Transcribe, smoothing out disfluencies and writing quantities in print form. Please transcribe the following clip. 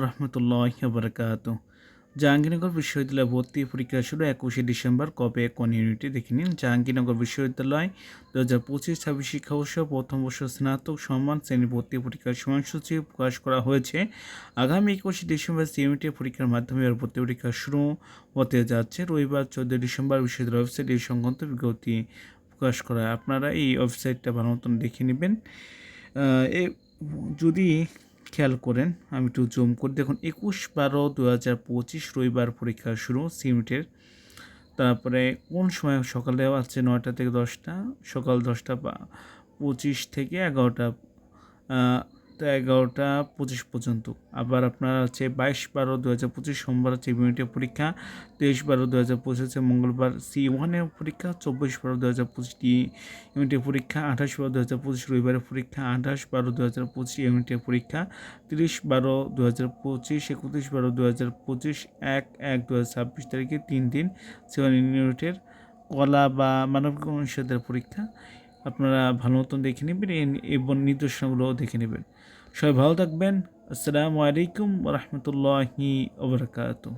রহমতুল্লাহি বারাকাতুহু। জাহাঙ্গীরনগর বিশ্ববিদ্যালয় ভর্তি পরীক্ষা শুরু 21শে ডিসেম্বর। কবে কোন ইউনিটে দেখে নিন। জাহাঙ্গীরনগর বিশ্ববিদ্যালয় 2025-26 শিক্ষাবর্ষ প্রথম বর্ষ স্নাতক সম্মান শ্রেণী ভর্তি পরীক্ষার সময়সূচি প্রকাশ করা হয়েছে। আগামী 21শে ডিসেম্বর ইউনিটে পরীক্ষার মাধ্যমে এর ভর্তি পরীক্ষা শুরু হতে যাচ্ছে। রবিবার 14 ডিসেম্বর বিশ্ববিদ্যালয় ওয়েবসাইটে এই সংক্রান্ত বিজ্ঞপ্তি প্রকাশ করা হয়। আপনারা এই ওয়েবসাইটটা ভালো মতন দেখে নেবেন। যদি খেয়াল করেন, আমি একটু জুম করে দেখুন, 21/12/2025 রবিবার পরীক্ষা শুরু সিউনিটের। তারপরে কোন সময় সকালে আছে 9টা থেকে 10টা, সকাল 10টা 25 থেকে 11টা 25 পর্যন্ত। আবার আপনার আছে 22/12/2025 সোমবার হচ্ছে ইউনিটের পরীক্ষা। 23/12/2025 হচ্ছে মঙ্গলবার C1-এর পরীক্ষা। 24/12/2025 ইউনিটের পরীক্ষা। 28/12/2025 রবিবারের পরীক্ষা। 28/12/2025 ইউনিটের পরীক্ষা। 30/12/2025, 31/12/2025, 1/1/2026 তারিখে 3 দিন C1 ইউনিটের কলা বা মানবিক অনুষদের পরীক্ষা। আপনারা ভালো মতন দেখে নেবেন এবং নির্দেশনাগুলোও দেখে নেবেন। সবাই ভালো থাকবেন। আসসালামু আলাইকুম ওয়া রাহমাতুল্লাহি ওয়া বারাকাতুহু।